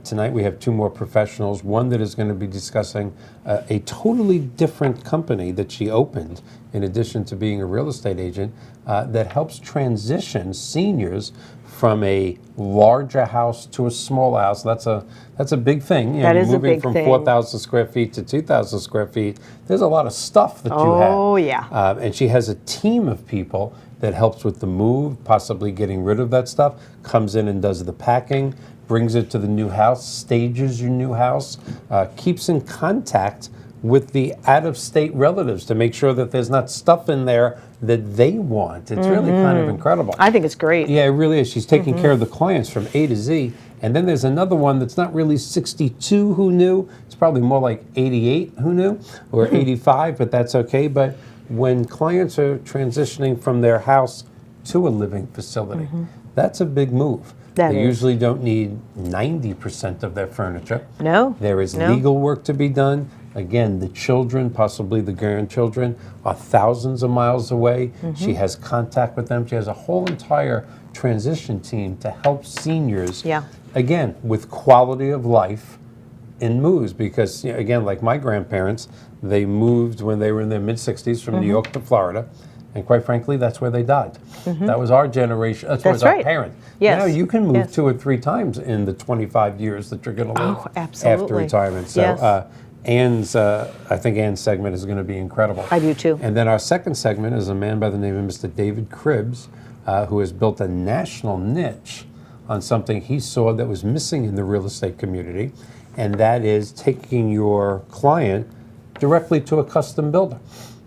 Tonight we have 2 more professionals. One that is going to be discussing a totally different company that she opened in addition to being a real estate agent that helps transition seniors from a larger house to a smaller house. That's a big thing. You That know, is a moving big from thing. 4,000 square feet to 2,000 square feet. There's a lot of stuff that you have. Oh, yeah. And she has a team of people that helps with the move, possibly getting rid of that stuff, comes in and does the packing, brings it to the new house, stages your new house, keeps in contact with the out-of-state relatives to make sure that there's not stuff in there that they want. It's really kind of incredible. I think it's great. Yeah, it really is. She's taking care of the clients from A to Z. And then there's another one that's not really 62 who knew. It's probably more like 88 who knew, or 85, but that's okay. But when clients are transitioning from their house to a living facility, that's a big move. That They is. usually don't need 90% of their furniture. No. There is No. legal work to be done. Again, the children, possibly the grandchildren, are thousands of miles away. She has contact with them. She has a whole entire transition team to help seniors, Yeah. again, with quality of life in moves. Because, you know, again, like my grandparents, they moved when they were in their mid-60s from New York to Florida. And quite frankly, that's where they died. That was our generation. That's That's our right. parents. Yes. Now you can move Yes. 2 or 3 times in the 25 years that you're going to live Oh, after absolutely. retirement. So Yes. I think Ann's segment is going to be incredible. I do too. And then our second segment is a man by the name of Mr. David Cribbs, who has built a national niche on something he saw that was missing in the real estate community, and that is taking your client directly to a custom builder.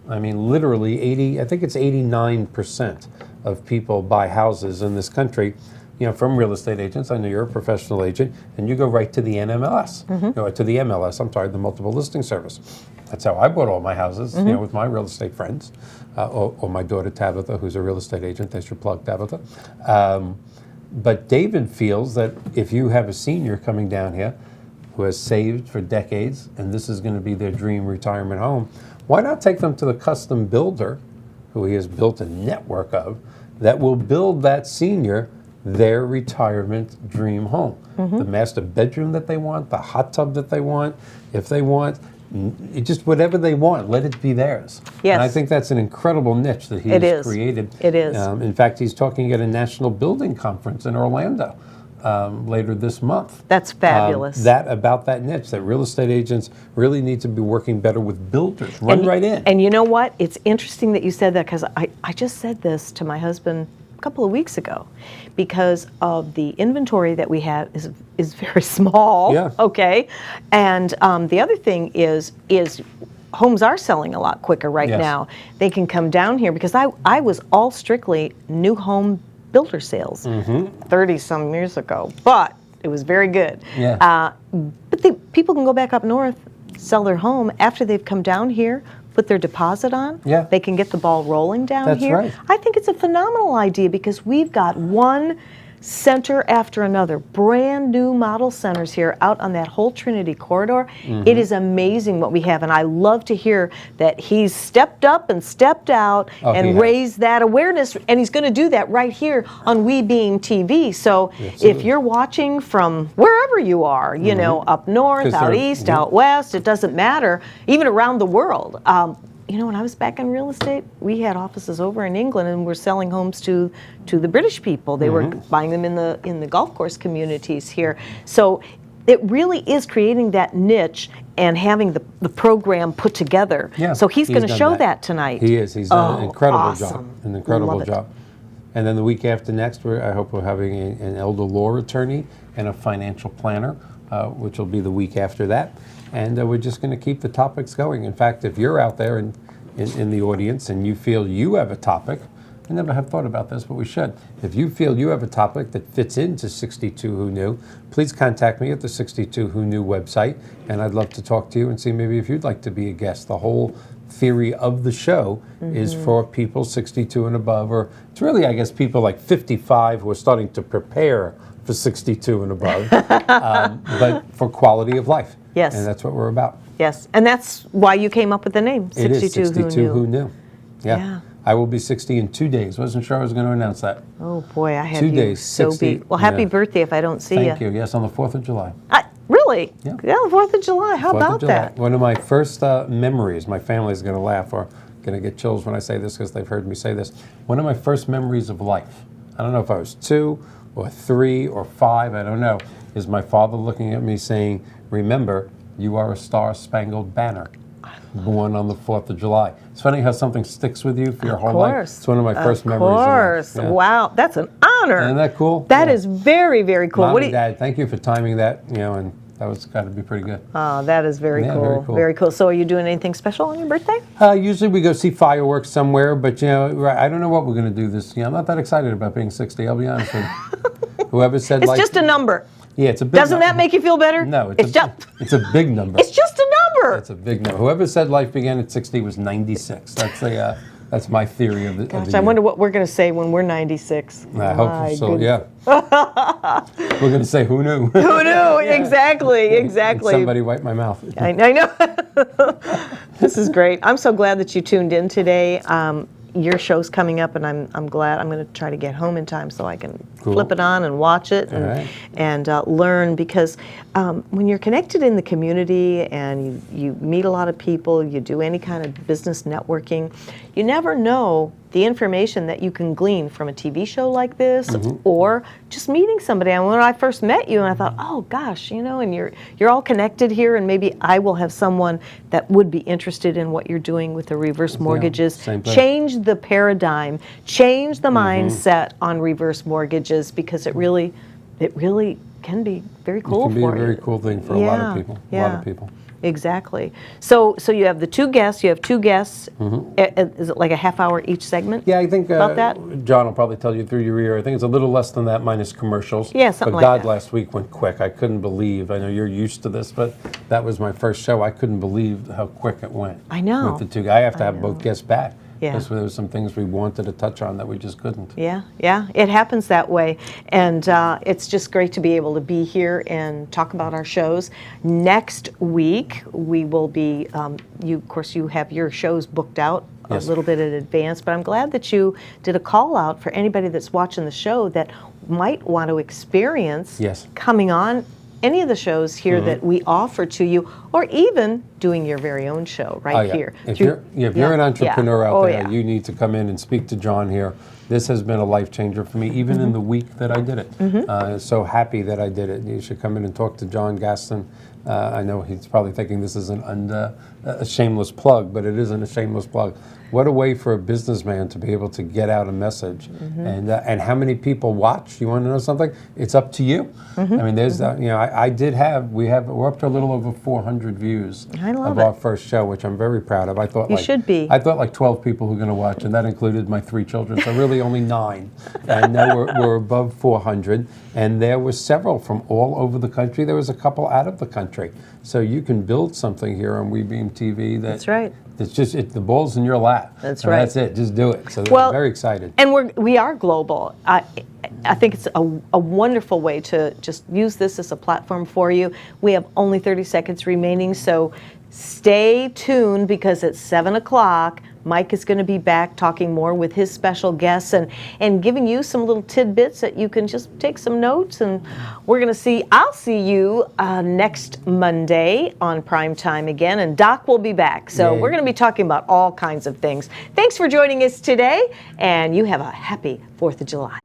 I mean, literally I think it's 89% of people buy houses in this country, you know, from real estate agents. I know you're a professional agent, and you go right to the NMLS, to the MLS, the multiple listing service. That's how I bought all my houses, you know, with my real estate friends, or my daughter Tabitha, who's a real estate agent. They should plug Tabitha. But David feels that if you have a senior coming down here who has saved for decades, and this is going to be their dream retirement home, why not take them to the custom builder, who he has built a network of, that will build that senior their retirement dream home. The master bedroom that they want, the hot tub that they want, if they want, just whatever they want, let it be theirs. Yes. And I think that's an incredible niche that he It has is. created. It is. In fact, he's talking at a national building conference in Orlando later this month. That's fabulous. About that niche, that real estate agents really need to be working better with builders. Run right in. And you know what? It's interesting that you said that, because I just said this to my husband a couple of weeks ago, because of the inventory that we have is very small. Yeah. Okay. And the other thing is homes are selling a lot quicker right Yes. now. They can come down here, because I was all strictly new home builder sales 30-some years ago, but it was very good. Yeah. But people can go back up north, sell their home after they've come down here, put their deposit on. Yeah. They can get the ball rolling down That's here. right. I think it's a phenomenal idea because we've got one center after another, brand new model centers here out on that whole Trinity corridor. It is amazing what we have, and I love to hear that he's stepped up and stepped out Oh, he and has. raised that awareness, and he's going to do that right here on We Beam TV. So if you're watching from wherever you are, you know, up north, 'Cause out they're- east, out west, it doesn't matter, even around the world. You know, when I was back in real estate, we had offices over in England, and we're selling homes to the British people. They were buying them in the golf course communities here. So it really is creating that niche and having the program put together. Yeah, So he's going to done show that tonight. He is. He's done an incredible job. awesome. An incredible Love it. job. And then the week after next, I hope we're having an elder law attorney and a financial planner, which will be the week after that. And we're just going to keep the topics going. In fact, if you're out there in the audience and you feel you have a topic, I never have thought about this, but we should. If you feel you have a topic that fits into 62 Who Knew, please contact me at the 62 Who Knew website, and I'd love to talk to you and see maybe if you'd like to be a guest. The whole theory of the show is for people 62 and above, or it's really, I guess, people like 55 who are starting to prepare for 62 and above, but for quality of life. Yes. And that's what we're about. Yes, and that's why you came up with the name, It is 62 Who Knew. Yeah. Yeah. I will be 60 in 2 days. Wasn't sure I was going to announce that. Oh boy, I have 2 you days, so 60, beat. Well, happy yeah. birthday if I don't see Thank you. Yes, on the 4th of July. Really? Yeah. The 4th of July. How 4th of about July. that? One of my first memories, my family's going to laugh or going to get chills when I say this because they've heard me say this. One of my first memories of life, I don't know if I was 2 or 3 or 5, I don't know, is my father looking at me saying, remember, you are a star-spangled banner, born on the 4th of July. It's funny how something sticks with you for your whole life. It's one of my first memories Of course. of life. Yeah. Wow, that's an honor. Isn't that cool? That Yeah. is very, very cool. Mom What do and you, Dad, thank you for timing that, and that was got to be pretty good. oh, that is very Yeah, cool. very cool. Very cool. So are you doing anything special on your birthday? Usually we go see fireworks somewhere, but I don't know what we're going to do this year. I'm not that excited about being 60, I'll be honest with you. Whoever said It's life... just a number. Yeah, it's a big Doesn't number. that make you feel better? No, it's just it's a big number. it's just a number. It's a big number. Whoever said life began at 60 was 96. That's my theory of the Gosh, year. I wonder what we're going to say when we're 96. I hope My so, goodness. yeah. We're going to say, who knew? Who knew? Exactly, exactly. Somebody wipe my mouth. I know. This is great. I'm so glad that you tuned in today. Your show's coming up, and I'm glad. I'm going to try to get home in time so I can Cool. flip it on and watch it and, right. and learn. Because when you're connected in the community and you meet a lot of people, you do any kind of business networking, you never know the information that you can glean from a TV show like this, or just meeting somebody. And when I first met you, and I thought, oh gosh, and you're all connected here, and maybe I will have someone that would be interested in what you're doing with the reverse mortgages. same thing. Change the paradigm, change the mindset on reverse mortgages, because it really can be very cool It can be for a you. very cool thing for a lot of people. A lot of people. Exactly. So you have the two guests. You have two guests. Is it like a half hour each segment? Yeah, I think About that? John will probably tell you through your ear. I think it's a little less than that minus commercials. Yeah, something but like God, that. last week went quick. I couldn't believe. I know you're used to this, but that was my first show. I couldn't believe how quick it went. I know. With the two, I have to have both guests back. Yeah. Because there were some things we wanted to touch on that we just couldn't. Yeah, it happens that way. And it's just great to be able to be here and talk about our shows. Next week, we will be, of course, you have your shows booked out Yes. a little bit in advance, but I'm glad that you did a call out for anybody that's watching the show that might want to experience Yes. coming on any of the shows here that we offer to you, or even doing your very own show right Oh, yeah. here. If you're an entrepreneur out Oh, there, yeah. you need to come in and speak to John here. This has been a life changer for me, even in the week that I did it. So happy that I did it. You should come in and talk to John Gaston, I know he's probably thinking this is a shameless plug, but it isn't a shameless plug. What a way for a businessman to be able to get out a message, and how many people watch? You want to know something? It's up to you. I mean, there's we're up to a little over 400 views of our first show, which I'm very proud of. I thought You should be. I thought like 12 people were going to watch, and that included my 3 children, so really only 9. And now we're above 400, and there were several from all over the country. There was a couple out of the country. So you can build something here on WeBeam TV. That's right. It's just the ball's in your lap. That's and right. That's it. Just do it. So Well, I'm very excited. And we are global. I think it's a wonderful way to just use this as a platform for you. We have only 30 seconds remaining, so stay tuned because at 7 o'clock, Mike is going to be back talking more with his special guests and giving you some little tidbits that you can just take some notes. And I'll see you next Monday on Prime Time again, and Doc will be back. So we're going to be talking about all kinds of things. Thanks for joining us today, and you have a happy 4th of July.